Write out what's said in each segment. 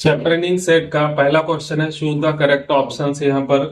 चैप्टरनिंग set का पहला question है, चूज द करेक्ट ऑप्शन। यहाँ पर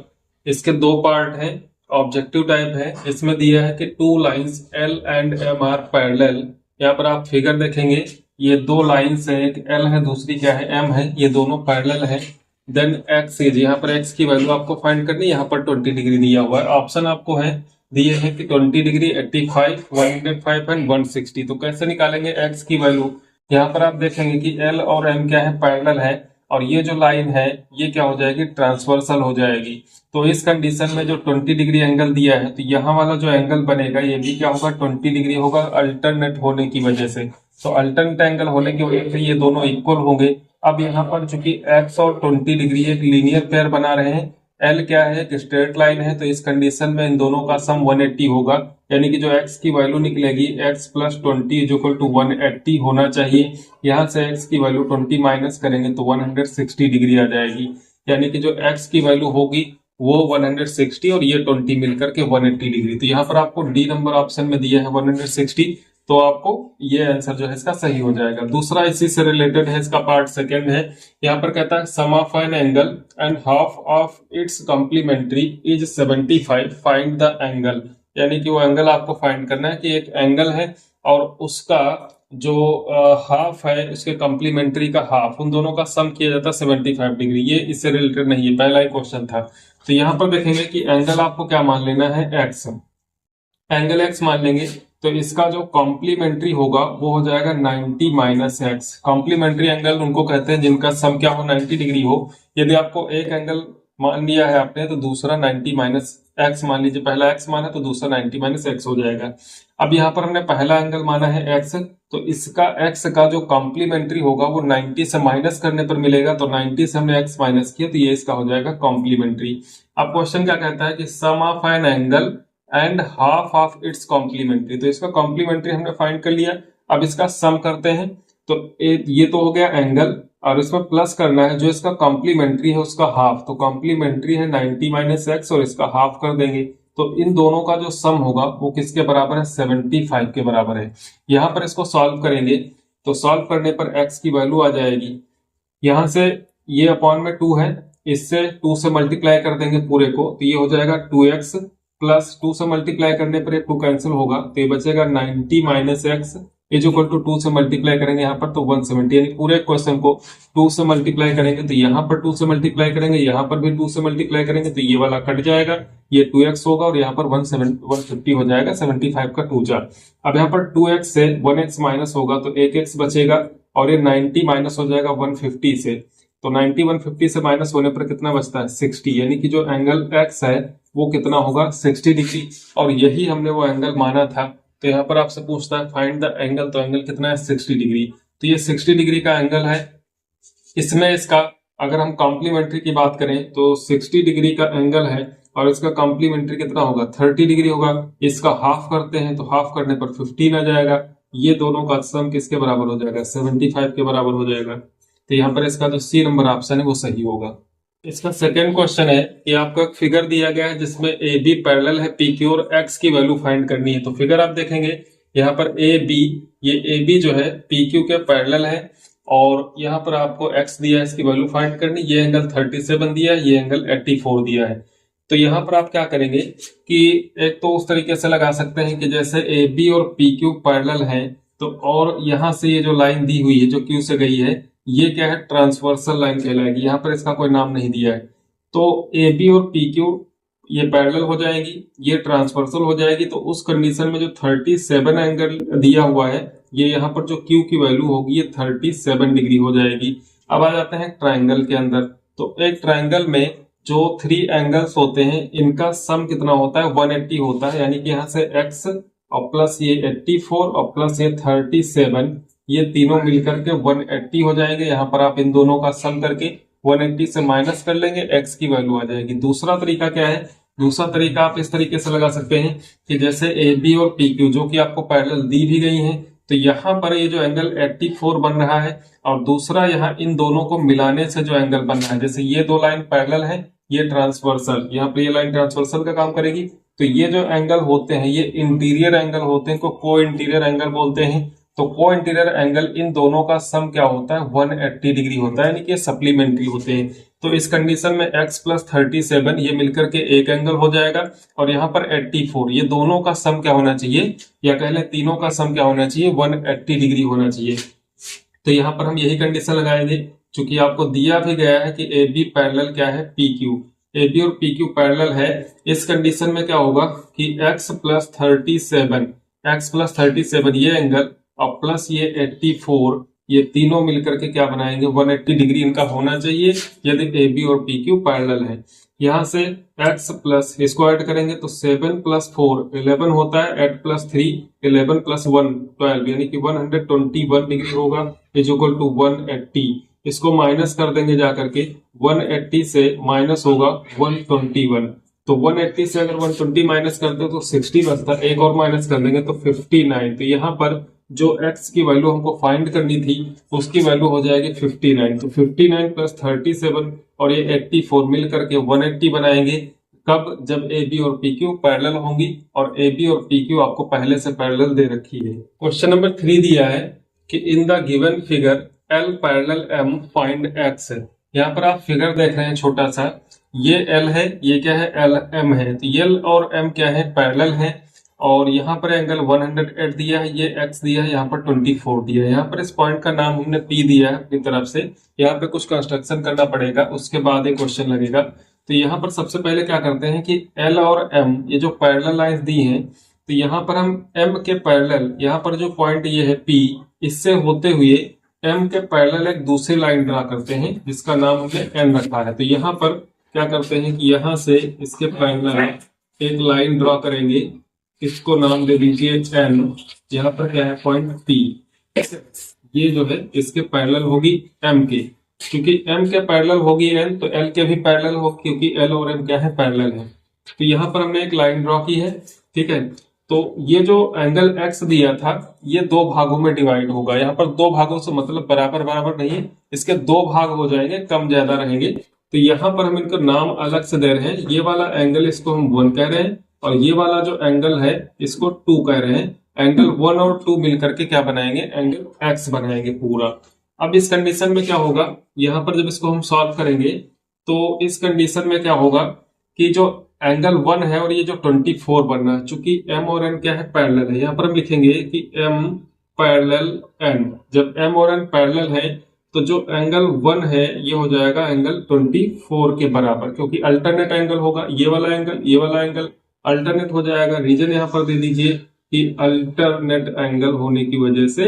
इसके दो पार्ट हैं, ऑब्जेक्टिव टाइप है। इसमें दिया है कि two lines L and M are parallel. यहाँ पर आप फिगर देखेंगे, ये दो लाइंस है, एक एल है दूसरी क्या है एम है, ये दोनों पैरेलल है। देन एक्स इज, यहाँ पर एक्स की वैल्यू आपको फाइंड करनी है। यहाँ पर 20 डिग्री दिया हुआ है, ऑप्शन आपको है दिए है कि 20 डिग्री, 85, 105 एंड 160। तो कैसे निकालेंगे एक्स की वैल्यू? यहाँ पर आप देखेंगे कि एल और एम क्या है, पैरेलल है, और ये जो लाइन है ये क्या हो जाएगी, ट्रांसवर्सल हो जाएगी। तो इस कंडीशन में जो 20 डिग्री एंगल दिया है, तो यहाँ वाला जो एंगल बनेगा ये भी क्या होगा, 20 डिग्री होगा, अल्टरनेट होने की वजह से। तो अल्टरनेट एंगल होने की वजह से ये दोनों इक्वल होंगे। अब यहाँ पर चूंकि एक्स और 20 डिग्री एक लीनियर पेयर बना रहे हैं, एल क्या है, एक स्ट्रेट लाइन है, तो इस कंडीशन में इन दोनों का सम 180 होगा। यानी कि जो x की वैल्यू निकलेगी, x plus 20 is equal to 180 होना चाहिए। यहाँ से x की वैल्यू 20 माइनस करेंगे तो 160 डिग्री आ जाएगी। यानी कि जो x की वैल्यू होगी वो 160 और ये 20 मिलकर के 180 डिग्री। तो यहाँ पर आपको डी नंबर ऑप्शन में दिया है 160, तो आपको ये आंसर जो है इसका सही हो जाएगा। दूसरा इसी से रिलेटेड है, इसका पार्ट सेकेंड है। यहाँ पर कहता है sum of an angle and half of its complementary is 75, find the angle. यानी कि वो एंगल आपको फाइंड करना है कि एक एंगल है और उसका जो हाफ है, उसके कॉम्प्लीमेंट्री का हाफ, उन दोनों का सम किया जाता है 75 डिग्री। ये इससे रिलेटेड नहीं है, पहला ही क्वेश्चन था। तो यहाँ पर देखेंगे कि एंगल आपको क्या मान लेना है, एक्स। एंगल एक्स मान लेंगे तो इसका जो कॉम्प्लीमेंट्री होगा वो हो जाएगा 90 माइनस एक्स। कॉम्प्लीमेंट्री एंगल उनको कहते हैं जिनका सम क्या हो, 90 डिग्री हो। यदि आपको एक एंगल मान लिया है आपने तो दूसरा 90 माइनस एक्स मान लीजिए, पहला एक्स माना तो दूसरा 90 माइनस एक्स हो जाएगा। अब यहाँ पर हमने पहला एंगल माना है एक्स, तो इसका एक्स का जो कॉम्प्लीमेंट्री होगा वो 90 से माइनस करने पर मिलेगा। तो 90 से हमने एक्स माइनस किया तो ये इसका हो जाएगा कॉम्प्लीमेंट्री। अब क्वेश्चन क्या कहता है कि sum of an angle and half of its complementary. तो इसका कॉम्प्लीमेंट्री हमने फाइंड कर लिया, अब इसका सम करते हैं। तो ये तो हो गया एंगल, और इसमें प्लस करना है जो इसका कॉम्प्लीमेंट्री है उसका हाफ। तो कॉम्प्लीमेंट्री है 90 माइनस एक्स और इसका हाफ कर देंगे, तो इन दोनों का जो सम होगा वो किसके बराबर है, 75 के बराबर है। यहां पर इसको सॉल्व करेंगे तो सॉल्व करने पर एक्स की वैल्यू आ जाएगी, यहां से ये अपॉन में 2 है, इससे 2 से मल्टीप्लाई कर देंगे पूरे को, तो ये हो जाएगा 2x प्लस 2 से मल्टीप्लाई करने पर 2 कैंसिल होगा, तो ये बचेगा 90 minus x is equal to 2 से मल्टीप्लाई करेंगे यहाँ पर तो 170। यानी पूरे क्वेश्चन को 2 से मल्टीप्लाई करेंगे तो यहाँ पर 2 से मल्टीप्लाई करेंगे, यहाँ पर भी 2 से मल्टीप्लाई करेंगे तो ये वाला कट जाएगा, ये 2x होगा और यहाँ पर 150 हो जाएगा, 75 का 2 4। अब यहाँ पर 2x से 1x माइनस होगा तो 1x बचेगा, और ये 90 माइनस हो जाएगा 150 से, तो 90 150 से माइनस होने पर कितना बचता है, 60। यानी कि जो एंगल x है वो कितना होगा, 60 डिग्री, और यही हमने वो एंगल माना था। तो यहाँ पर आपसे पूछता है फाइंड द एंगल, तो एंगल कितना है, 60 डिग्री। तो ये 60 डिग्री का एंगल है। इसमें इसका अगर हम कॉम्प्लीमेंट्री की बात करें तो 60 डिग्री का एंगल है और इसका कॉम्प्लीमेंट्री कितना होगा, 30 डिग्री होगा। इसका हाफ करते हैं तो हाफ करने पर 15 आ जाएगा। ये दोनों का सम किसके बराबर हो जाएगा, 75 के बराबर हो जाएगा। तो यहाँ पर इसका जो सी नंबर ऑप्शन है वो सही होगा। इसका सेकेंड क्वेश्चन है, ये आपको एक फिगर दिया गया है जिसमें ए बी पैरेलल है, पी क्यू और एक्स की वैल्यू फाइंड करनी है। तो फिगर आप देखेंगे यहाँ पर ए बी, ये ए बी जो है पी क्यू के पैरेलल है, और यहाँ पर आपको एक्स दिया है, इसकी वैल्यू फाइंड करनी। ये एंगल 37 दिया है, ये एंगल 84 दिया है। तो यहाँ पर आप क्या करेंगे कि एक तो उस तरीके से लगा सकते हैं कि जैसे ए बी और पी क्यू पैरेलल है, तो और यहाँ से ये जो लाइन दी हुई है जो क्यू से गई है, ये क्या है, ट्रांसवर्सल लाइन कहलाएगी। यहाँ पर इसका कोई नाम नहीं दिया है। तो ए बी और पी क्यू ये पैरेलल हो जाएगी, ये ट्रांसवर्सल हो जाएगी। तो उस कंडीशन में जो 37 एंगल दिया हुआ है, ये यहाँ पर जो क्यू की वैल्यू होगी ये 37 डिग्री हो जाएगी। अब आ जाते हैं ट्राइंगल के अंदर। तो एक ट्राइंगल में जो 3 एंगल्स होते हैं इनका सम कितना होता है, 180 होता है। यानी कि यहाँ से x और प्लस ये 84 और प्लस ये 37, ये तीनों मिलकर के 180 हो जाएंगे। यहाँ पर आप इन दोनों का सम करके 180 से माइनस कर लेंगे, x की वैल्यू आ जाएगी। दूसरा तरीका क्या है, दूसरा तरीका आप इस तरीके से लगा सकते हैं कि जैसे ए बी और पी क्यू जो कि आपको पैरेलल दी भी गई हैं, तो यहाँ पर ये जो एंगल 84 बन रहा है, और दूसरा यहाँ इन दोनों को मिलाने से जो एंगल बन रहा है, जैसे ये दो लाइन पैरेलल है, ये ट्रांसवर्सल, यहाँ पे ये लाइन ट्रांसवर्सल का काम करेगी। तो ये जो एंगल होते हैं ये इंटीरियर एंगल होते हैं, को इंटीरियर एंगल बोलते हैं। तो को इंटीरियर एंगल इन दोनों का सम क्या होता है 180 डिग्री होता है, यानी कि सप्लीमेंट्री होते हैं। तो इस कंडीशन में x प्लस 37 ये मिलकर के एक एंगल हो जाएगा, और यहाँ पर 84 ये दोनों का सम क्या होना चाहिए, या कह लें तीनों का सम क्या होना चाहिए 180 डिग्री होना चाहिए। तो यहाँ पर हम यही कंडीशन लगाएंगे, क्योंकि आपको दिया भी गया है कि ए बी पैरेलल क्या है पी क्यू, ए बी और पी क्यू पैरेलल है। इस कंडीशन में क्या होगा कि x प्लस 37 ये एंगल और प्लस ये 84 ये तीनों मिलकर के क्या बनाएंगे 180 डिग्री इनका होना चाहिए, यदि ए बी और पी क्यू पैरेलल है। यहाँ से x प्लस इसको ऐड करेंगे तो 7 प्लस 4 11 होता है, 8 प्लस 3 11 प्लस 1 12, यानी कि 121 डिग्री होगा, इज इक्वल टू 180। इसको माइनस कर देंगे जाकर के, 180 से माइनस होगा 121, तो 180 से अगर 120 माइनस करते तो 60 बचता, एक और माइनस कर देंगे तो 59। तो यहाँ पर जो x की वैल्यू हमको फाइंड करनी थी उसकी वैल्यू हो जाएगी 59। तो 59 प्लस 37 और ये 84 मिल करके 180 बनाएंगे। कब? जब ए बी और पी क्यू पैरेलल होंगी, और ए बी और पी क्यू आपको पहले से पैरेलल दे रखी है। क्वेश्चन नंबर 3 दिया है कि in the given figure L parallel M find x। यहाँ पर आप फिगर देख रहे हैं छोटा सा, ये L है, ये क्या है L M है, तो L और M क्या है पैरेलल है, और यहाँ पर एंगल 108 दिया है, ये x दिया है, यहाँ पर 24 दिया है। यहाँ पर इस पॉइंट का नाम हमने P दिया है अपनी तरफ से, यहाँ पे कुछ कंस्ट्रक्शन करना पड़ेगा, उसके बाद एक क्वेश्चन लगेगा। तो यहाँ पर सबसे पहले क्या करते हैं कि L और M ये जो पैरेलल लाइंस दी हैं, तो यहाँ पर हम M के पैरेलल, यहाँ पर जो पॉइंट ये है P, इससे होते हुए M के पैरेलल एक दूसरी लाइन ड्रा करते हैं जिसका नाम हमने N रखा है। तो यहाँ पर क्या करते हैं कि यहाँ से इसके पैरेलल एक लाइन ड्रॉ करेंगे, इसको नाम दे दीजिए N। यहाँ पर क्या है पॉइंट P, ये जो है इसके पैरेलल होगी M के, क्योंकि M के पैरेलल होगी N तो L के भी पैरेलल हो, क्योंकि L और M क्या है पैरेलल है। तो यहाँ पर हमने एक लाइन ड्रॉ की है, ठीक है। तो ये जो एंगल x दिया था ये दो भागों में डिवाइड होगा। यहाँ पर दो भागों से मतलब बराबर बराबर नहीं है, इसके दो भाग हो जाएंगे, कम ज्यादा रहेंगे। तो यहाँ पर हम इनको नाम अलग से दे रहे हैं, ये वाला एंगल इसको हम 1 कह रहे हैं, और ये वाला जो एंगल है इसको 2 कह रहे हैं। एंगल 1 और 2 मिलकर के क्या बनाएंगे एंगल x बनाएंगे पूरा। अब इस कंडीशन में क्या होगा, यहाँ पर जब इसको हम सॉल्व करेंगे तो इस कंडीशन में क्या होगा कि जो एंगल 1 है और ये जो 24 बनना है, चूंकि m और n क्या है पैरेलल है, यहाँ पर हम लिखेंगे कि m पैरेलल n। जब m और n पैरेलल है तो जो एंगल 1 है ये हो जाएगा एंगल 24 के बराबर, क्योंकि अल्टरनेट एंगल होगा, ये वाला एंगल ये वाला एंगल अल्टरनेट हो जाएगा। रीजन यहाँ पर दे दीजिए कि अल्टरनेट एंगल होने की वजह से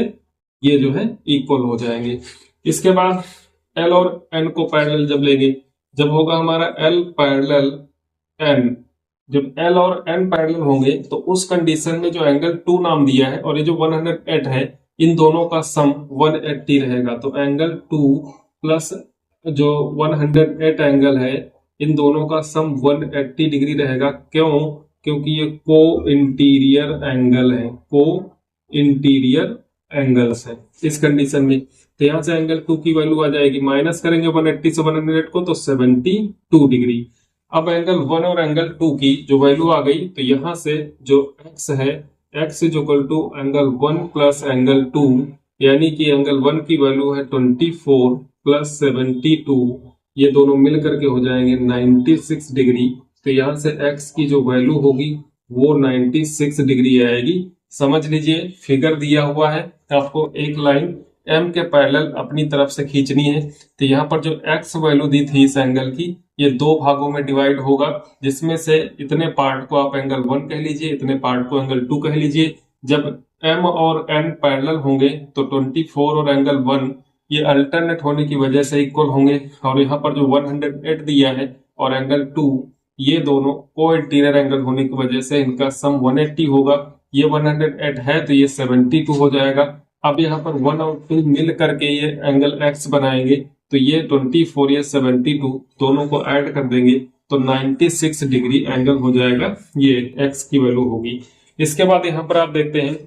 ये जो है इक्वल हो जाएंगे। इसके बाद L और N को पैरेलल जब लेंगे, जब होगा हमारा L पैरेलल N, जब L और N पैरेलल होंगे तो उस कंडीशन में जो एंगल 2 नाम दिया है और ये जो 108 है इन दोनों का सम 180 रहेगा। तो एंगल 2 प्लस जो 108 एंगल है इन दोनों का सम 180 डिग्री रहेगा। क्यों? क्योंकि ये को इंटीरियर एंगल है, को इंटीरियर एंगल्स है इस कंडीशन में। तो यहाँ से एंगल 2 की वैल्यू आ जाएगी, माइनस करेंगे 180 से 108 को तो 72 डिग्री। अब एंगल 1 और एंगल 2 की जो वैल्यू आ गई, तो यहाँ से जो x है x is equal to angle 1 plus angle 2, यानी कि एंगल 1 की वैल्यू है 24 प्लस 72, ये दोनों मिल करके हो जाएंगे 96 डिग्री। तो यहाँ से x की जो वैल्यू होगी वो 96 डिग्री आएगी। समझ लीजिए फिगर दिया हुआ है, आपको एक लाइन m के पैरेलल अपनी तरफ से खींचनी है। तो यहाँ पर जो x वैल्यू दी थी इस एंगल की ये दो भागों में डिवाइड होगा, जिसमें से इतने पार्ट को आप एंगल 1 कह लीजिए, इतने पार्ट को एंगल 2 कह लीजिए। जब m और n पैरेलल होंगे तो 24 और एंगल 1 ये अल्टरनेट होने की वजह से इक्वल होंगे, और यहाँ पर जो 108 दिया है और एंगल 2 ये दोनों को इंटीरियर एंगल होने की वजह से इनका सम 180 होगा। ये 108 है तो ये 72 हो जाएगा। अब यहाँ पर 1 और 2 मिल करके ये एंगल x बनाएंगे, तो ये 24 ये 72 दोनों को ऐड कर देंगे तो 96 डिग्री एंगल हो जाएगा, ये x की वैल्यू होगी। इसके बाद यहाँ पर आप देखते हैं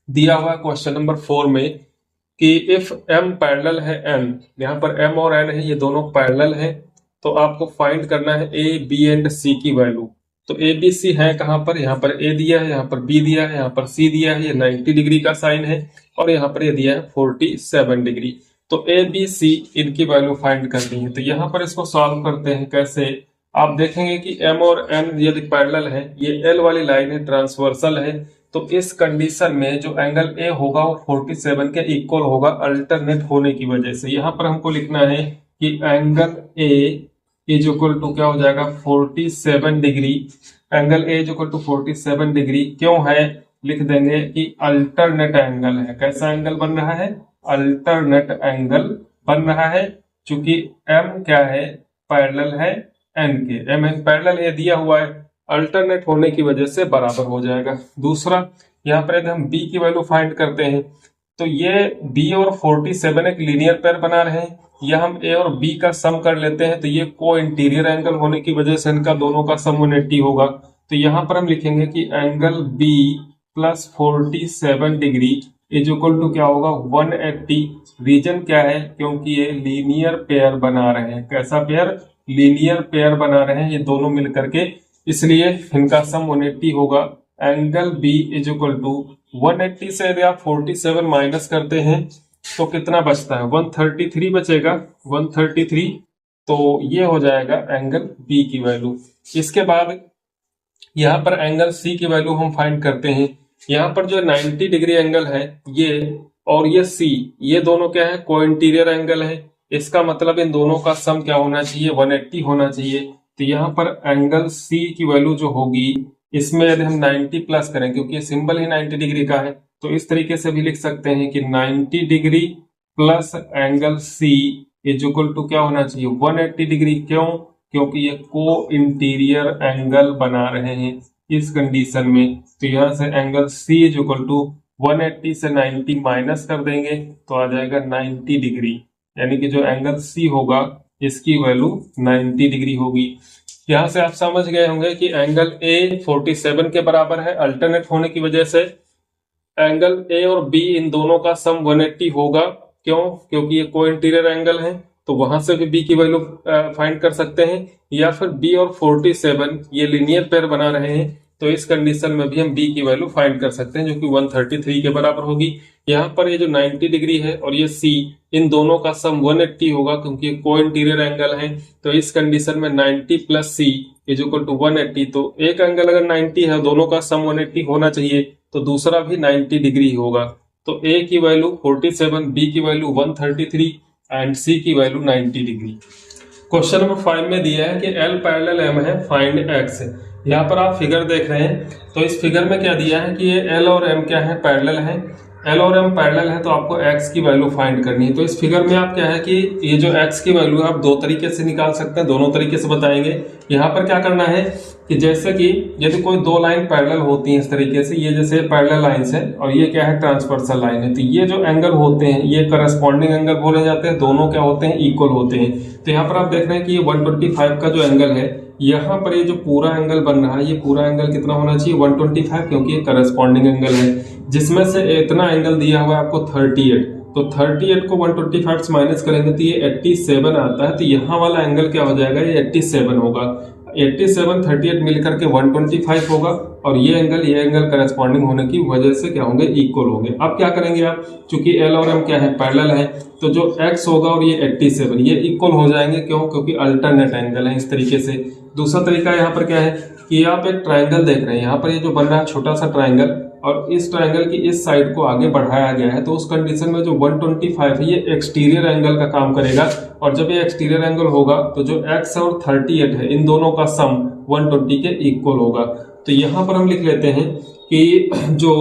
दिया हुआ क्वेश्चन नंबर 4 में कि इफ m पैरेलल है n, यहाँ पर m और n है ये दोनों पैरेलल है, तो आपको फाइंड करना है a b एंड c की वैल्यू। तो ए बी सी है कहाँ पर, यहाँ पर ए दिया है, यहाँ पर बी दिया है, यहाँ पर सी दिया है, ये 90 डिग्री का साइन है, और यहाँ पर ये दिया है 47 डिग्री। तो ए बी सी इनकी वैल्यू फाइंड करनी है। तो यहाँ पर इसको सॉल्व करते हैं कैसे, आप देखेंगे कि एम और एन यदि पैरेलल है, ये एल वाली लाइन है, ट्रांसवर्सल है, तो इस कंडीशन में जो एंगल ए होगा वो 47 के इक्वल होगा अल्टरनेट होने की वजह से। यहाँ पर हमको लिखना है कि angle A is equal to क्या हो जाएगा 47 degree. Angle A is equal to 47 degree क्यों है, लिख देंगे कि अल्टरनेट एंगल है। कैसा एंगल बन रहा है, अल्टरनेट एंगल बन रहा है, चूंकि एम क्या है, पैरेलल है एन के, एम एन पैरेलल ये दिया हुआ है, अल्टरनेट होने की वजह से बराबर हो जाएगा। दूसरा यहाँ पर यदि हम बी की वैल्यू फाइंड करते हैं, तो ये बी और 47 एक लीनियर पेयर बना रहे हैं, या हम ए और बी का सम कर लेते हैं, तो ये को इंटीरियर एंगल होने की वजह से इनका दोनों का सम 180 होगा। तो यहाँ पर हम लिखेंगे कि angle B plus 47 degree is equal to क्या होगा 180। रीजन क्या है, क्योंकि ये लीनियर पेयर बना रहे हैं। कैसा पेयर, लीनियर पेयर बना रहे हैं ये दोनों मिलकर के, इसलिए इनका सम 180 होगा। Angle B is equal to 180 से यदि आप 47 माइनस करते हैं तो कितना बचता है, 133 बचेगा, 133। तो ये हो जाएगा एंगल बी की वैल्यू। इसके बाद यहाँ पर एंगल सी की वैल्यू हम फाइंड करते हैं। यहाँ पर जो 90 डिग्री एंगल है ये और ये सी, ये दोनों क्या है, को इंटीरियर एंगल है। इसका मतलब इन दोनों का सम क्या होना चाहिए, 180 होना चाहिए। तो यहाँ पर एंगल सी की वैल्यू जो होगी, इसमें यदि हम 90 प्लस करें, क्योंकि सिंबल ही 90 डिग्री का है, तो इस तरीके से भी लिख सकते हैं कि 90 degree plus angle C is equal to क्या होना चाहिए 180 डिग्री। क्यों, क्योंकि ये को इंटीरियर एंगल बना रहे हैं इस कंडीशन में। तो यहाँ से angle C is equal to 180 से 90 माइनस कर देंगे तो आ जाएगा 90 डिग्री, यानी कि जो एंगल सी होगा इसकी वैल्यू 90 डिग्री होगी। यहां से आप समझ गए होंगे कि एंगल ए 47 के बराबर है अल्टरनेट होने की वजह से। एंगल ए और बी इन दोनों का सम 180 होगा। क्यों, क्योंकि ये को इंटीरियर एंगल है, तो वहां से भी बी की वैल्यू फाइंड कर सकते हैं, या फिर बी और 47 ये लीनियर पेयर बना रहे हैं, तो इस कंडीशन में भी हम बी की वैल्यू फाइंड कर सकते हैं, जो कि 133 के बराबर होगी। यहाँ पर ये जो 90 डिग्री है और ये सी, इन दोनों का सम 180 होगा, क्योंकि को इंटीरियर एंगल है। तो इस कंडीशन में 90 plus C is equal to 180। तो एक एंगल अगर 90 है, दोनों का सम 180 होना चाहिए, तो दूसरा भी 90 डिग्री होगा। तो ए की वैल्यू 47, बी की वैल्यू 133 एंड सी की वैल्यू 90 डिग्री। क्वेश्चन नंबर 5 में दिया है कि एल पैरेलल एम है, फाइंड एक्स। यहाँ पर आप फिगर देख रहे हैं, तो इस फिगर में क्या दिया है कि ये एल और एम क्या है, पैरेलल है। एल और एम पैरेलल है, तो आपको एक्स की वैल्यू फाइंड करनी है। तो इस फिगर में आप क्या है कि ये जो एक्स की वैल्यू है आप दो तरीके से निकाल सकते हैं, दोनों तरीके से बताएंगे। यहाँ पर क्या करना है कि जैसे कि यदि कोई दो लाइन पैरेलल होती है इस तरीके से, ये जैसे पैरेलल लाइंस है और ये क्या है ट्रांसवर्सल लाइन है, तो ये जो एंगल होते हैं ये करस्पॉन्डिंग एंगल बोले जाते हैं, दोनों क्या होते हैं, इक्वल होते हैं। तो यहाँ पर आप देख रहे हैं कि ये 125 का जो एंगल है, यहाँ पर ये जो पूरा एंगल बन रहा है, ये पूरा एंगल कितना होना चाहिए 125, क्योंकि ये करस्पॉन्डिंग एंगल है, जिसमें से इतना एंगल दिया हुआ है आपको 38। तो 38 को 125 से माइनस करेंगे तो ये 87 आता है। तो यहाँ वाला एंगल क्या हो जाएगा, ये 87 होगा। 87 38 मिलकर के 125 होगा, और ये एंगल करस्पॉन्डिंग होने की वजह से क्या होंगे, इक्वल होंगे। अब क्या करेंगे आप, चूंकि एल और एम क्या है, पैरेलल है, तो जो एक्स होगा और ये 87 ये इक्वल हो जाएंगे। क्यों, क्योंकि अल्टरनेट एंगल है इस तरीके से। दूसरा तरीका यहाँ पर क्या है कि आप एक ट्राइंगल देख रहे हैं, यहाँ पर ये जो बन रहा है छोटा सा ट्राइंगल, और इस ट्राइंगल की इस साइड को आगे बढ़ाया गया है, तो उस कंडीशन में जो 125 है ये एक्सटीरियर एंगल का काम करेगा, और जब ये एक्सटीरियर एंगल होगा तो जो x और 38 है इन दोनों का सम 120 के इक्वल होगा। तो यहाँ पर हम लिख लेते हैं कि जो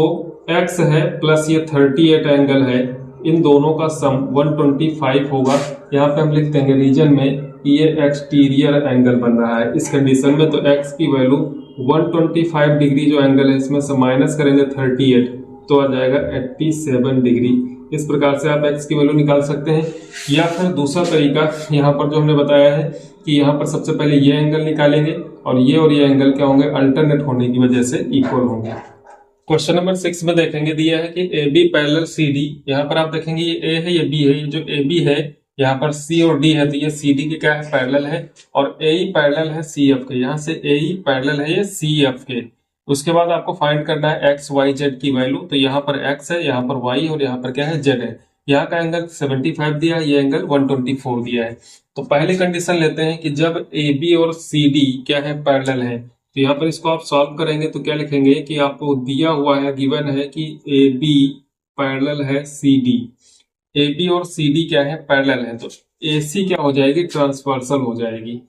x है प्लस ये 38 एंगल है, इन दोनों का सम 125 होगा। यहाँ पे हम लिख देंगे रीजन में कि ये एक्सटीरियर एंगल बन रहा है इस कंडीशन में। तो x की वैल्यू 125 डिग्री जो एंगल है इसमें से माइनस करेंगे 38 तो आ जाएगा 87 डिग्री। इस प्रकार से आप x की वैल्यू निकाल सकते हैं। या फिर दूसरा तरीका यहाँ पर जो हमने बताया है कि यहाँ पर सबसे पहले ये एंगल निकालेंगे और ये एंगल क्या होंगे, अल्टरनेट होने की वजह से इक्वल होंगे। क्वेश्चन नंबर 6 में देखेंगे दिया है कि A B parallel C D. यहाँ पर आप देखेंगे ये ए है, ये बी है। ये जो ए बी है यहाँ पर सी और डी है तो ये सी डी के क्या है, पैरेलल है, और ए ई पैरेलल है सी एफ के, यहाँ से ए ई पैरेलल है ये सी एफ के। उसके बाद आपको फाइंड करना है एक्स वाई जेड की वैल्यू, तो यहाँ पर एक्स है, यहाँ पर वाई, और यहाँ पर क्या है, जेड है। यहाँ का एंगल 75 दिया है, ये एंगल 124 दिया है। तो पहली कंडीशन लेते हैं कि जब ए बी और सी डी क्या है, पैरेलल है, तो यहाँ पर इसको आप सॉल्व करेंगे तो क्या लिखेंगे कि आपको दिया हुआ है, गिवन है कि ए बी पैरेलल है सी डी, ए बी और सी डी क्या है, पैरेलल है, तो ए सी क्या हो जाएगी, ट्रांसवर्सल हो जाएगी।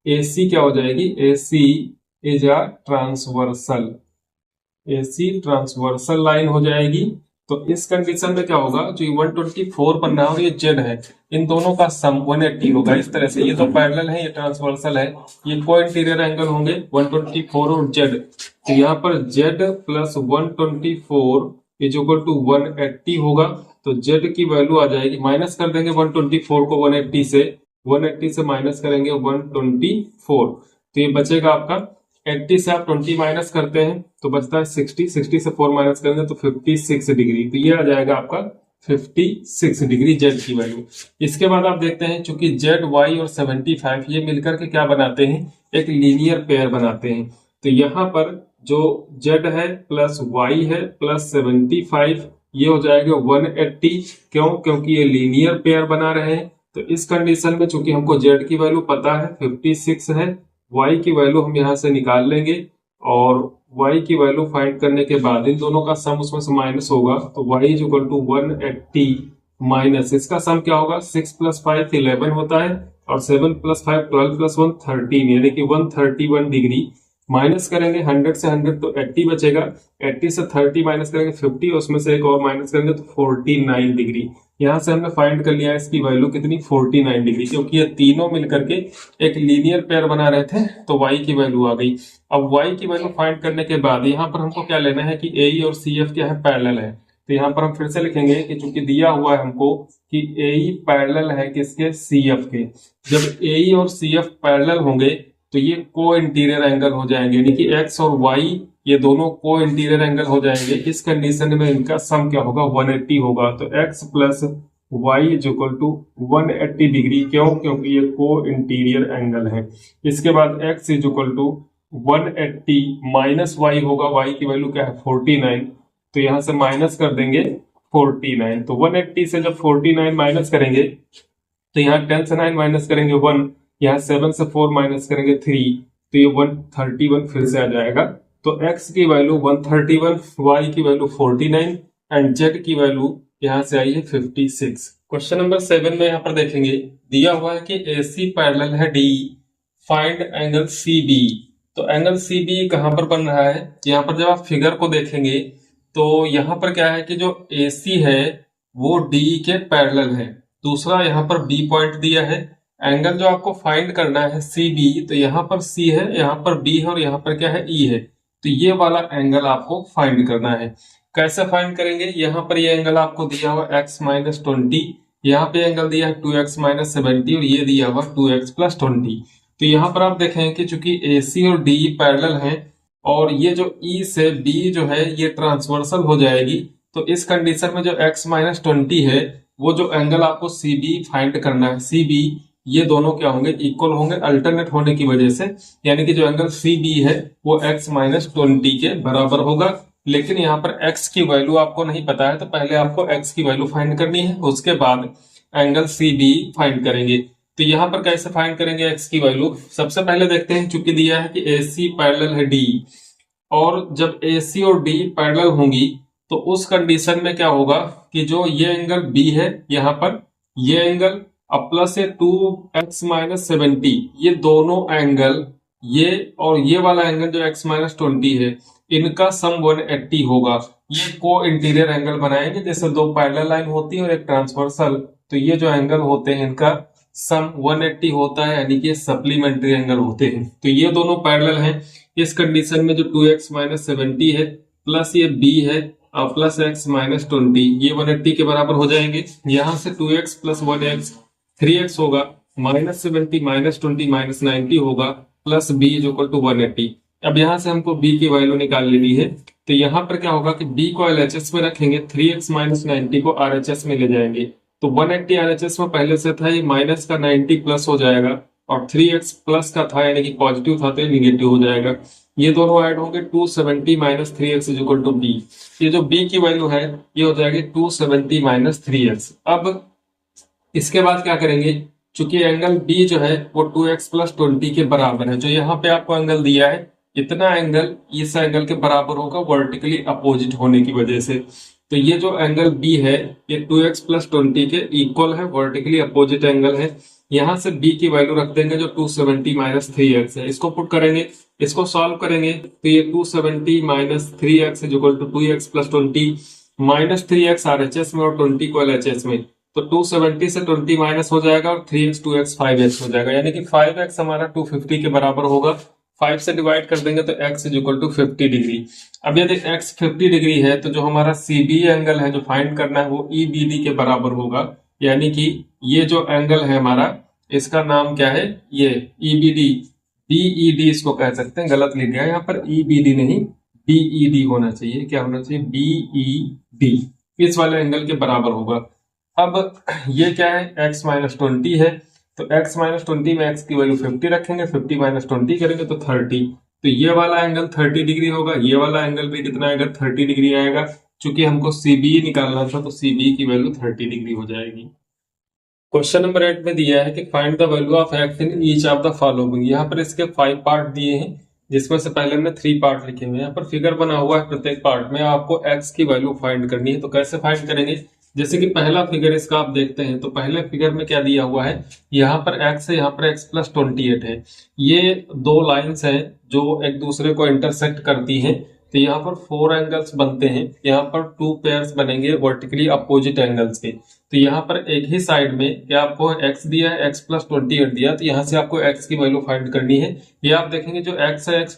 ए सी क्या हो जाएगी, A C is a transversal, A C transversal line हो जाएगी। तो इस कंडीशन में क्या होगा, जो 124 बनना है और ये जेड है, इन दोनों का सम 180 होगा। इस तरह से ये तो पैरेलल है, ये ट्रांसवर्सल है, ये को इंटीरियर एंगल होंगे 124 और जेड। तो यहाँ पर Z plus 124 is equal to 180 होगा। तो जेड की वैल्यू आ जाएगी, माइनस कर देंगे 124 को 180 से, 180 से माइनस करेंगे 124, तो ये बचेगा आपका 80 से आप 20 माइनस करते हैं तो बचता है 60, 60 से 4 माइनस करेंगे तो 56 डिग्री, तो ये आ जाएगा आपका 56 डिग्री जेड की वैल्यू। इसके बाद आप देखते हैं चूंकि जेड वाई और 75 ये मिलकर के क्या बनाते हैं, एक लीनियर पेयर बनाते हैं। तो यहाँ पर जो जेड है प्लस वाई है प्लस 75 ये हो जाएगा 180, क्यों, क्योंकि ये लीनियर पेयर बना रहे हैं। तो इस कंडीशन में चूंकि हमको जेड की वैल्यू पता है 56 है, y की वैल्यू हम यहां से निकाल लेंगे, और y की वैल्यू फाइंड करने के बाद इन दोनों का सम उसमें से माइनस होगा, तो y is equal to 180 minus इसका सम क्या होगा, 6 प्लस 5 11 होता है, और 7 प्लस 5 12 प्लस 1 13, यानी कि 131 डिग्री। माइनस करेंगे 100 से 100 तो 80 बचेगा, 80 से 30 माइनस करेंगे 50, उसमें से एक और माइनस करेंगे तो 49 डिग्री। यहां से हमने फाइंड कर लिया इसकी वैल्यू कितनी, 49 डिग्री, क्योंकि ये तीनों मिलकर के एक लीनियर पेयर बना रहे थे, तो y की वैल्यू आ गई। अब y की वैल्यू फाइंड करने के बाद यहाँ पर हमको क्या लेना है कि ए और सी एफ क्या है, पैरेलल है। तो यहाँ पर हम फिर से लिखेंगे कि चूंकि दिया हुआ है हमको कि ए पैरेलल है किसके, सी एफ के, जब ए और सी एफ पैरेलल होंगे तो ये को इंटीरियर एंगल हो जाएंगे, यानी कि एक्स और वाई ये दोनों को इंटीरियर एंगल हो जाएंगे। इस कंडीशन में इनका सम क्या होगा, 180 होगा। तो x plus y is equal to 180 degree, क्यों, क्योंकि ये को इंटीरियर एंगल है। इसके बाद x is equal to 180 minus y होगा, y की वैल्यू क्या है 49, तो यहां से माइनस कर देंगे 49। तो 180 से जब 49 माइनस करेंगे तो यहाँ 10 से 9 माइनस करेंगे 1, यहाँ 7 से 4 माइनस करेंगे 3, तो ये 131 फिर से आ जाएगा। तो x की वैल्यू 131, y की वैल्यू 49 एंड z की वैल्यू यहाँ से आई है 56। क्वेश्चन नंबर 7 में यहाँ पर देखेंगे, दिया हुआ है कि AC पैरेलल है D, फाइंड एंगल CB। तो एंगल CB कहाँ पर बन रहा है, यहाँ पर जब आप फिगर को देखेंगे तो यहाँ पर क्या है कि जो AC है वो D के पैरेलल है। दूसरा यहाँ पर B पॉइंट दिया है, एंगल जो आपको फाइंड करना है CB, तो यहाँ पर C है, यहाँ पर B है, और यहाँ पर क्या है E है। तो ये वाला एंगल आपको फाइंड करना है। कैसे फाइंड करेंगे, यहाँ पर ये एंगल आपको दिया हुआ x माइनस 20, यहाँ पे एंगल दिया है 2x माइनस 70, और ये दिया हुआ 2x प्लस 20। तो यहाँ पर आप देखें कि चूंकि AC और DE पैरेलल हैं, और ये जो E से B जो है ये ट्रांसवर्सल हो जाएगी, तो इस कंडीशन में जो x माइनस 20 है वो जो एंगल आपको CB फाइंड करना है, CB ये दोनों क्या होंगे, इक्वल होंगे अल्टरनेट होने की वजह से, यानी कि जो एंगल CB है वो x माइनस 20 के बराबर होगा। लेकिन यहाँ पर x की वैल्यू आपको नहीं पता है, तो पहले आपको x की वैल्यू फाइंड करनी है, उसके बाद एंगल CB फाइंड करेंगे। तो यहाँ पर कैसे फाइंड करेंगे x की वैल्यू, सबसे पहले देखते हैं, चूंकि दिया है कि AC पैरेलल है D, और जब AC और D पैरेलल होंगी तो उस कंडीशन में क्या होगा कि जो ये एंगल B है यहाँ पर, ये एंगल अब प्लस है 2x माइनस 70, ये दोनों एंगल, ये और ये वाला एंगल जो x माइनस 20 है, इनका सम 180 होगा। ये को इंटीरियर एंगल बनाएंगे, जैसे दो पैरेलल लाइन होती है और एक ट्रांसवर्सल, तो ये जो एंगल होते हैं इनका सम 180 होता है, यानी कि सप्लीमेंट्री एंगल होते हैं। तो ये दोनों पैरेलल हैं। इस कंडीशन में जो 2x माइनस 70 है प्लस ये b है और प्लस x माइनस 20, ये 180 के बराबर हो जाएंगे। यहां से 2x प्लस 1x 3x होगा, माइनस 70 माइनस 20 माइनस 90 होगा, plus b is equal to 180। अब यहां से हमको b की वैल्यू निकाल लेनी है, तो यहां पर क्या होगा कि b को LHS में रखेंगे, 3x माइनस 90 को RHS में ले जाएंगे, तो 180 एलएचएस में पहले से था, ये माइनस का 90 प्लस हो जाएगा, और 3x प्लस का था यानी कि पॉजिटिव था तो ये निगेटिव हो जाएगा। ये दोनों ऐड होंगे, 270 minus 3x is equal to b। ये जो b की वैल्यू है ये हो जाएगी 270 माइनस 3x। अब इसके बाद क्या करेंगे, चूंकि एंगल b जो है वो 2x प्लस 20 के बराबर है, जो यहाँ पे आपको एंगल दिया है इतना एंगल इस एंगल के बराबर होगा वर्टिकली अपोजिट होने की वजह से। तो ये जो एंगल b है ये 2x प्लस 20 के इक्वल है, वर्टिकली अपोजिट एंगल है। यहां से b की वैल्यू रख देंगे जो 270 माइनस 3x है, इसको पुट करेंगे, इसको सॉल्व करेंगे तो ये 270 minus 3x is equal to 2x plus 20 minus 3x RHS में और 20 को LHS में, तो 270 से 20 माइनस हो जाएगा और 3x 2x 5x हो जाएगा, यानी कि 5x हमारा 250 के बराबर होगा। 5 से डिवाइड कर देंगे तो x is equal to 50 degree. अब यदि x 50 डिग्री है तो जो हमारा CB एंगल है जो फाइंड करना है वो EBD के बराबर होगा, यानी कि ये जो एंगल है हमारा इसका नाम क्या है, ये EBD, BED इसको कह सकते हैं, गलत लिख गया यहाँ पर, EBD नहीं BED होना चाहिए, क्या होना चाहिए BED, इस वाले एंगल के बराबर होगा। अब ये क्या है, x माइनस 20 है, तो x माइनस 20 में x की वैल्यू 50 रखेंगे, 50 माइनस 20 करेंगे तो 30, तो ये वाला एंगल 30 डिग्री होगा, ये वाला एंगल भी कितना आएगा 30 डिग्री आएगा। चूंकि हमको CB निकालना था तो CB की वैल्यू 30 डिग्री हो जाएगी। क्वेश्चन नंबर 8 में दिया है कि find the value of x in each of the following. यहाँ पर इसके 5 पार्ट दिए हैं जिसमें से पहले हमने 3 पार्ट लिखे हुए हैं, यहाँ पर फिगर बना हुआ है, प्रत्येक पार्ट में आपको x की वैल्यू फाइंड करनी है। तो कैसे फाइंड करेंगे, जैसे कि पहला फिगर इसका आप देखते हैं तो पहले फिगर में क्या दिया हुआ है, यहाँ पर x है, यहाँ पर x प्लस 28 है, ये दो लाइंस हैं जो एक दूसरे को इंटरसेक्ट करती हैं, तो यहाँ पर 4 एंगल्स बनते हैं, यहाँ पर 2 पेयर्स बनेंगे वर्टिकली अपोजिट एंगल्स के। तो यहाँ पर एक ही साइड में क्या आपको x दिया है, x प्लस 28 दिया, तो यहाँ से आपको x की वैल्यू फाइंड करनी है। ये आप देखेंगे जो x है, x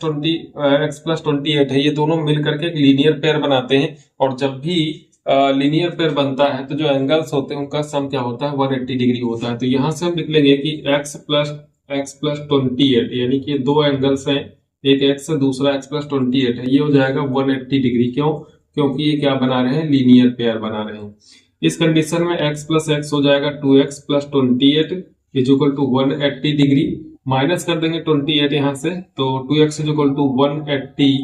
प्लस 28 है, ये दोनों मिल करके एक लीनियर पेयर बनाते हैं, और जब भी लीनियर पेयर बनता है तो जो एंगल्स होते हैं उनका सम क्या होता है 180 डिग्री होता है। तो यहाँ से हम लिख लेंगे कि x प्लस 28 यानी कि दो एंगल्स हैं, एक x है दूसरा x प्लस 28 है, ये हो जाएगा 180 डिग्री। क्यों, क्योंकि ये क्या बना रहे हैं, लीनियर पेयर बना रहे हैं। इस कंडीशन में x प्लस x हो जाएगा 2x plus 28 is equal to 180 degree, minus कर देंगे 28 यहाँ से, तो 2x is equal to 180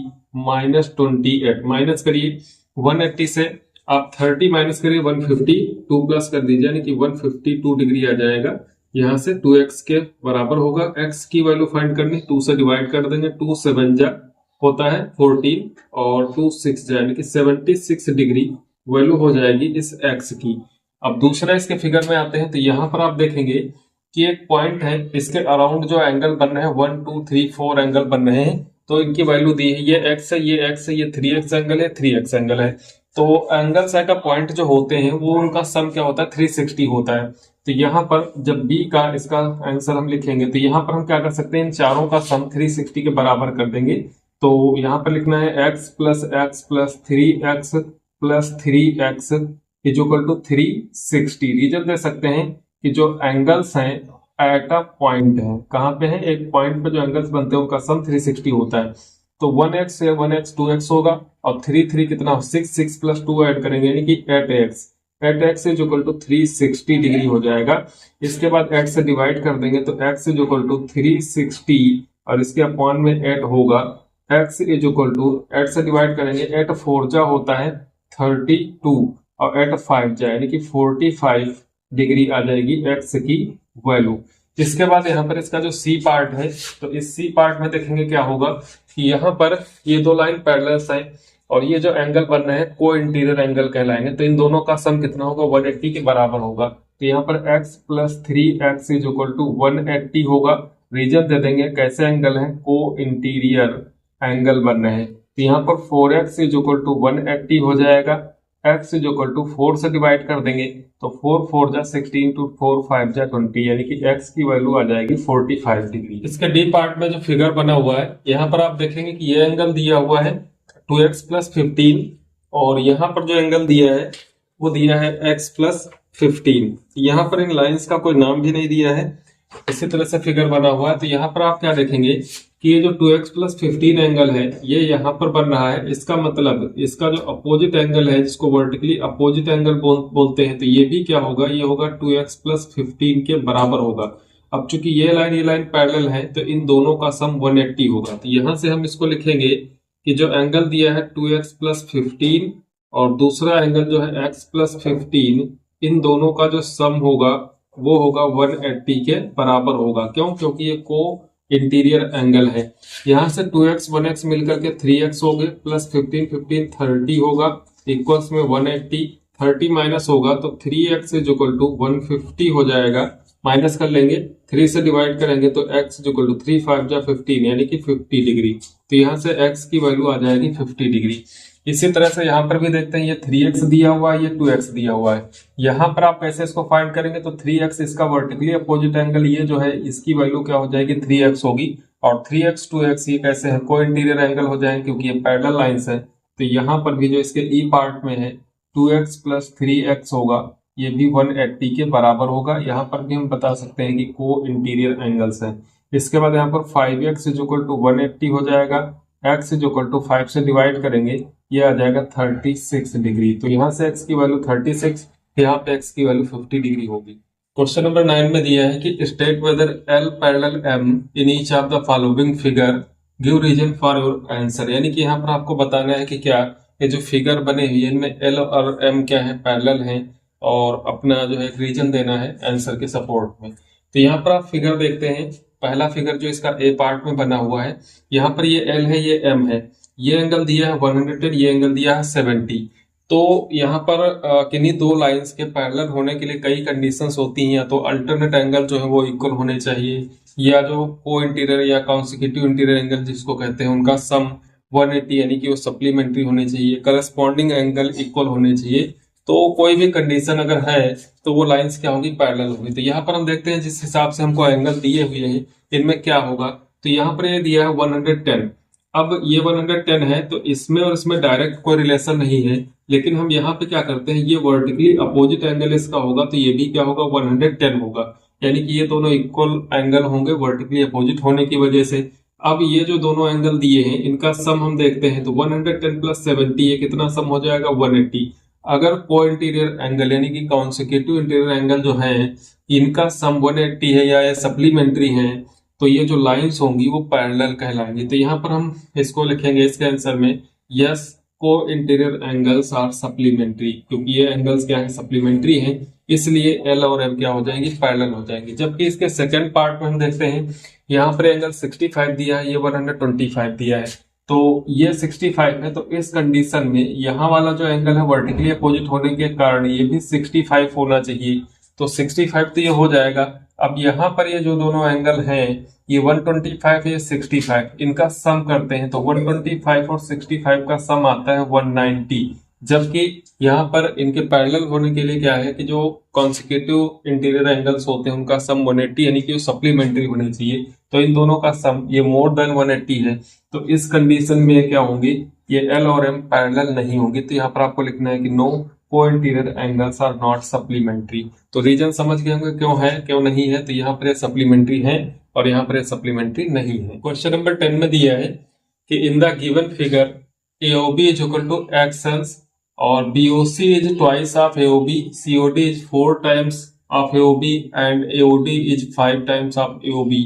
minus 28, minus करिए 180 से आप 30 माइनस करिए 150, 2 प्लस कर दीजिए यानी कि 152 डिग्री आ जाएगा। यहाँ से 2x के बराबर होगा, x की वैल्यू फाइंड करनी, 2 से डिवाइड कर देंगे, 2 7 जा होता है 14 और 2 6 यानी कि 76 डिग्री वैल्यू हो जाएगी इस x की। अब दूसरा इसके फिगर में आते हैं तो यहाँ पर आप देखेंगे कि एक पॉइंट है, इसके अराउंड जो एंगल बन रहे हैं 1 2 3 4 एंगल बन रहे हैं, तो इनकी वैल्यू दी है, ये x है, ये x है, ये 3x एंगल है, 3x एंगल है। तो एंगल साइड का पॉइंट जो होते हैं वो उनका सम क्या होता है 360 होता है। तो यहाँ पर जब b का इसका आंसर हम लिखेंगे तो यहाँ पर हम क्या कर सकते हैं, इन चारों का सम 360 के बराबर कर देंगे। तो यहाँ पर लिखना है x plus 3x plus 3x is equal to 360। Reason दे सकते हैं कि जो एंगल्स हैं एट अ पॉइंट है, कहाँ पे है, एक पॉइंट पे जो एंगल्स बनते हैं उनका सम 360 होता है। तो 1x से 1x 2x होगा और 3 कितना 6 प्लस 2 ऐड करेंगे यानी कि 8x is equal to 360 degree हो जाएगा। इसके बाद 8 से डिवाइड कर देंगे तो x इज इक्वल टू 360 और इसके अपॉन में 8 होगा, x इज इक्वल टू 8 से डिवाइड करेंगे, 8 4 जा होता है 32 और 8 5 जा यानी कि 45 डिग्री आ जाएगी x की वैल्यू। इसके बाद यहाँ पर इसका जो C पार्ट है तो इस C पार्ट में देखेंगे क्या होगा कि यहाँ पर ये दो लाइन पैरेलल्स हैं और ये जो एंगल बन रहे हैं को इंटीरियर एंगल कहलाएंगे, तो इन दोनों का सम कितना होगा 180 के बराबर होगा। तो यहाँ पर x plus 3x is equal to 180 होगा। रीजन दे देंगे कैसे एंगल है, को इंटीरियर एंगल बन रहे हैं, तो यहाँ पर 4x इज इक्वल टू 180 हो जाएगा। x इज इक्वल टू 4 से डिवाइड कर देंगे तो 4 4 जा 16 टू 4 5 जा 20 यानी कि x की वैल्यू आ जाएगी 45 डिग्री। इसके डी पार्ट में जो फिगर बना हुआ है यहाँ पर आप देखेंगे कि ये एंगल दिया हुआ है 2x प्लस 15 और यहाँ पर जो एंगल दिया है वो दिया है x प्लस 15। यहाँ पर इन लाइंस का कोई नाम भी नहीं दिया है। इसी तरह से फिगर बना हुआ है तो यहाँ पर आप क्या देखेंगे कि ये जो 2x प्लस 15 एंगल है ये यहाँ पर बन रहा है, इसका मतलब इसका जो अपोजिट एंगल है जिसको वर्टिकली अपोजिट एंगल बोलते हैं, तो ये भी क्या होगा, ये होगा 2x प्लस 15 के बराबर होगा। अब चूंकि ये लाइन पैरेलल है तो इन दोनों का सम 180 होगा। तो यहां से हम इसको लिखेंगे कि जो एंगल दिया है 2x प्लस 15 और दूसरा एंगल जो है x प्लस 15, इन दोनों का जो सम होगा वो होगा 180 के बराबर होगा। क्यों? क्योंकि ये को इंटीरियर एंगल है। यहां से 2x 1x मिलकर के 3x हो गए, प्लस 15 15 30 होगा, इक्वल्स में 180, 30 माइनस होगा तो 3x इज इक्वल टू 150 हो जाएगा। माइनस कर लेंगे, 3 से डिवाइड करेंगे तो x इज इक्वल टू 3 5 जा 15 यानी कि 50 डिग्री। तो यहाँ से x की वैल्यू आ जाएगी 50 डिग्री। इसी तरह से यहाँ पर भी देखते हैं, ये 3x दिया हुआ है, ये 2x दिया हुआ है। यहाँ पर आप कैसे इसको फाइंड करेंगे, तो 3x इसका वर्टिकली अपोजिट एंगल, ये जो है इसकी वैल्यू क्या हो जाएगी 3x होगी, और 3x 2x ये कैसे है को इंटीरियर एंगल हो जाएंगे क्योंकि ये पैरेलल लाइंस है। तो यहाँ पर भी जो इसके ई पार्ट में है 2x प्लस 3x होगा, ये भी 180 के बराबर होगा। यहाँ पर भी हम बता सकते हैं कि को इंटीरियर एंगल्स है। इसके बाद यहाँ पर 5x इज इक्वल टू 180 हो जाएगा, x इज इक्वल टू 5 से डिवाइड करेंगे, ये आ जाएगा 36 डिग्री। तो यहाँ से x की वैल्यू 36, यहाँ पे x की वैल्यू 50 डिग्री होगी। क्वेश्चन नंबर 9 में दिया है कि state whether L parallel M in each of the following figure, give reason for your answer. यानी कि यहाँ पर आपको बताना है कि क्या ये जो फिगर बने हुए इनमें L और M क्या है, पैरेलल हैं, और अपना जो है रीजन देना है आंसर के सपोर्ट में। तो यहाँ पर आप फिगर देखते हैं, पहला फिगर जो इसका ए पार्ट में बना हुआ है, यहाँ पर ये L है, ये M है, ये एंगल दिया है 110, ये एंगल दिया है 70। तो यहाँ पर किन्हीं दो लाइंस के पैरेलल होने के लिए कई कंडीशंस होती हैं, या तो अल्टरनेट एंगल जो है वो इक्वल होने चाहिए, या जो को इंटीरियर या कॉन्सिक्यूटिव इंटीरियर एंगल जिसको कहते हैं उनका सम 180 यानी कि वो सप्लीमेंट्री होने चाहिए, करस्पॉन्डिंग एंगल इक्वल होने चाहिए। तो कोई भी कंडीशन अगर है तो वो लाइंस क्या होगी, पैरेलल होगी। तो यहाँ पर हम देखते हैं जिस हिसाब से हमको एंगल दिए हुए हैं इनमें क्या होगा। तो यहाँ पर ये दिया है 110, अब ये 110 है तो इसमें और इसमें डायरेक्ट कोई रिलेशन नहीं है, लेकिन हम यहाँ पे क्या करते हैं, ये वर्टिकली अपोजिट एंगल इसका होगा तो ये भी क्या होगा 110 होगा, यानी कि ये दोनों इक्वल एंगल होंगे वर्टिकली अपोजिट होने की वजह से। अब ये जो दोनों एंगल दिए हैं इनका सम हम देखते हैं, तो 110 प्लस 70 ये कितना सम हो जाएगा 180। अगर को इंटीरियर एंगल यानी कि कॉन्सिक्यूटिव इंटीरियर एंगल जो है इनका सम 180 है या सप्लीमेंट्री है, तो ये जो लाइंस होंगी वो पैरेलल कहलाएंगी। तो यहाँ पर हम इसको लिखेंगे इसके आंसर में, यस को इंटीरियर एंगल्स आर सप्लीमेंट्री, क्योंकि ये एंगल्स क्या है सप्लीमेंट्री हैं, इसलिए एल और एम क्या हो जाएंगी पैरेलल हो जाएंगी। जबकि इसके सेकंड पार्ट में हम देखते हैं, यहाँ पर एंगल 65 दिया है, ये 125 दिया है, तो ये 65 है, तो इस कंडीशन में यहाँ वाला जो एंगल है वर्टिकली अपोजिट होने के कारण ये भी 65 होना चाहिए, तो 65 तो ये हो जाएगा। अब यहाँ पर ये जो दोनों एंगल हैं ये 125 ये 65, इनका सम करते हैं तो 125 और 65 का सम आता है 190। जबकि यहाँ पर इनके पैरेलल होने के लिए क्या है कि जो कॉन्सिक्यूटिव इंटीरियर एंगल्स होते हैं उनका सम 180 यानी कि वो सप्लीमेंट्री होने चाहिए, तो इन दोनों का सम ये मोर देन 180 है, तो इस कंडीशन में क्या होंगी, ये एल और एम पैरेलल नहीं होंगी। तो यहाँ पर आपको लिखना है कि no co-interior angles are not supplementary. तो रीजन समझ गए होंगे क्यों है क्यों नहीं है, तो यहाँ पर सप्लीमेंट्री है और यहाँ पर सप्लीमेंट्री नहीं है। क्वेश्चन नंबर 10 में दिया है कि in the given figure AOB is equal to actions और BOC is twice of AOB, COD is 4 times of AOB and AOD is 5 times of AOB.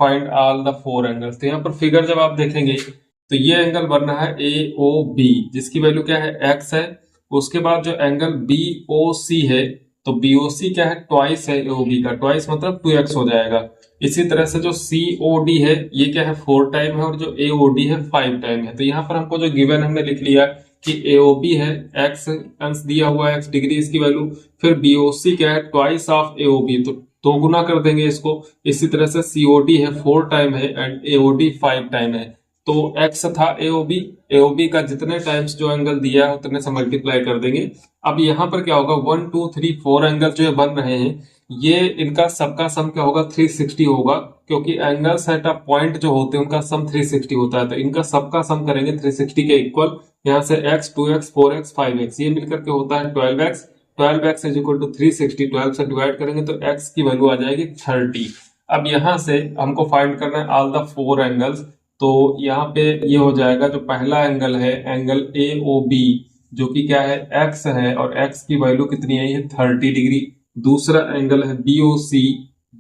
Find all the 4 angles. तो यहाँ पर figure जब आप देखेंगे तो ये एंगल बन रहा है AOB जिसकी वैल्यू क्या है x है, उसके बाद जो एंगल BOC है तो BOC क्या है ट्वाइस है AOB का, ट्वाइस मतलब 2x हो जाएगा। इसी तरह से जो COD है ये क्या है 4 टाइम है और जो AOD है 5 टाइम है। तो यहाँ पर हमको जो गिवन हमने लिख लिया कि AOB है x अंश दिया हुआ है x डिग्री इसकी वैल्यू, फिर BOC क्या है ट्वाइस ऑफ AOB तो 2 गुना कर देंगे इसको। इसी तरह से COD है 4 टाइम है एंड AOD 5 टाइम है, तो x था AOB का जितने टाइम्स जो एंगल दिया है उतने से मल्टीप्लाई कर देंगे। अब यहाँ पर क्या होगा 1 2 3 4 एंगल जो बन रहे हैं ये इनका सबका सम क्या होगा 360 होगा, क्योंकि एंगल्स एट अ पॉइंट जो होते हैं उनका सम 360 होता है, तो इनका सबका सम करेंगे 360 के इक्वल। यहाँ से x 2x 4x 5x ये मिलकर के होता है 12x, 12x is equal to 360, 12 से डिवाइड करेंगे तो x की वैल्यू आ जाएगी 30। अब यहाँ से हमको फाइंड करना है ऑल द 4 एंगल्स, तो यहाँ पे ये हो जाएगा, जो पहला एंगल है एंगल ए ओ बी, जो कि क्या है एक्स है, और एक्स की वैल्यू कितनी है, ये 30 डिग्री। दूसरा एंगल है बी ओ सी,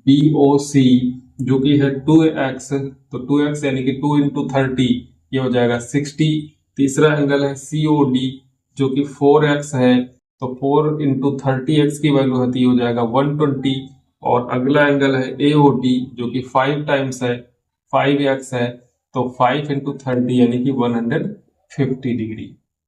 बी ओ सी जो कि है 2x, तो 2x यानी कि 2 इंटू 30, ये हो जाएगा 60। तीसरा एंगल है सी ओ डी जो कि 4x है, तो 4 इंटू 30x की वैल्यू है, तो ये हो जाएगा 120। और अगला एंगल है ए ओ डी जो कि 5 टाइम्स है, 5x है, तो 5 इंटू 30 यानी कि 150 डिग्री।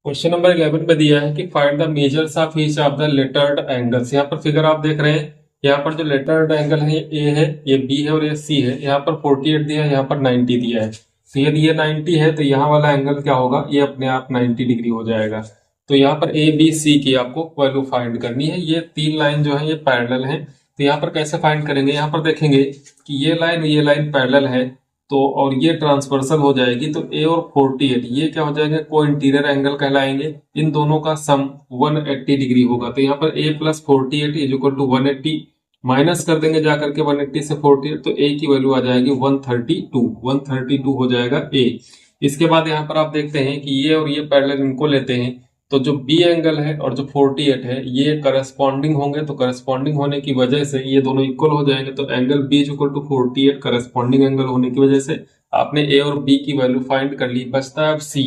क्वेश्चन नंबर 11 में दिया है कि find the measures of each of the lettered angles. यहाँ पर फिगर आप देख रहे हैं, यहाँ पर जो लेटर्ड एंगल है ये ए है, ये बी है और ये सी है। यहाँ पर 48 दिया है, यहाँ पर 90 दिया है। तो यदि ये 90 है तो यहाँ वाला एंगल क्या होगा, ये अपने आप 90 डिग्री हो जाएगा। तो यहाँ पर ए बी सी की आपको वैल्यू फाइंड करनी है। ये तीन लाइन जो है ये पैरेलल है, तो यहाँ पर कैसे फाइंड करेंगे, यहाँ पर देखेंगे कि ये लाइन पैरेलल है, तो और ये ट्रांसवर्सल हो जाएगी, तो ए और 48 ये क्या हो जाएंगे, को इंटीरियर एंगल कहलाएंगे। इन दोनों का सम 180 डिग्री होगा। तो यहाँ पर a plus 48 is equal to 180, minus कर देंगे जाकर के 180 से 48, तो a की वैल्यू आ जाएगी 132 हो जाएगा a। इसके बाद यहाँ पर आप देखते हैं कि ये और ये पैरेलल इनको लेते हैं, तो जो बी एंगल है और जो 48 है ये करस्पॉन्डिंग होंगे, तो करस्पॉन्डिंग होने की वजह से ये दोनों इक्वल हो जाएंगे। तो angle B is equal to 48 corresponding angle होने की वजह से आपने ए और बी की वैल्यू फाइंड कर ली। बचता है अब सी,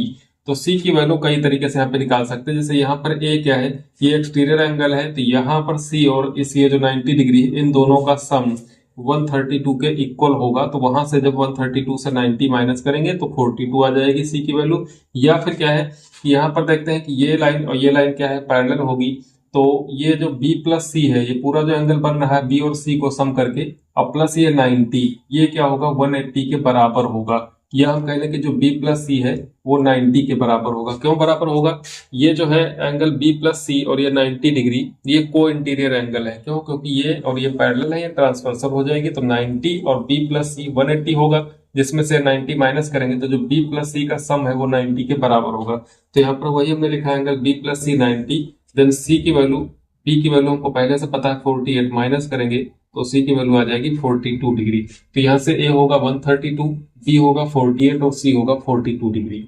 तो सी की वैल्यू कई तरीके से यहाँ पे निकाल सकते हैं। जैसे यहाँ पर ए क्या है, ये एक्सटीरियर एंगल है, तो यहाँ पर सी और इस ये जो 90 डिग्री इन दोनों का सम 132 के इक्वल होगा। तो वहां से जब 132 से 90 माइनस करेंगे तो 42 आ जाएगी सी की वैल्यू। या फिर क्या है, यहाँ पर देखते हैं कि ये लाइन और ये लाइन क्या है, पैरेलल होगी। तो ये जो b प्लस सी है, ये पूरा जो एंगल बन रहा है b और c को सम करके, अब प्लस ये 90, ये क्या होगा 180 के बराबर होगा। या हम कह लें कि जो b प्लस सी है वो 90 के बराबर होगा। क्यों बराबर होगा, ये जो है एंगल b प्लस सी और ये 90 डिग्री ये को इंटीरियर एंगल है। क्यों, क्योंकि ये और ये पैरेलल है, ये ट्रांसवर्सल हो जाएगी। तो 90 और b प्लस सी 180 होगा, जिसमें से 90 माइनस करेंगे तो जो b प्लस सी का सम है वो 90 के बराबर होगा। तो यहाँ पर वही हमने लिखा एंगल b प्लस सी 90, देन सी की वैल्यू, b की वैल्यू हमको पहले से पता है 48, माइनस करेंगे तो सी की वैल्यू आ जाएगी 42 डिग्री। तो यहाँ से a होगा 132, b होगा 48 और c होगा 42 डिग्री।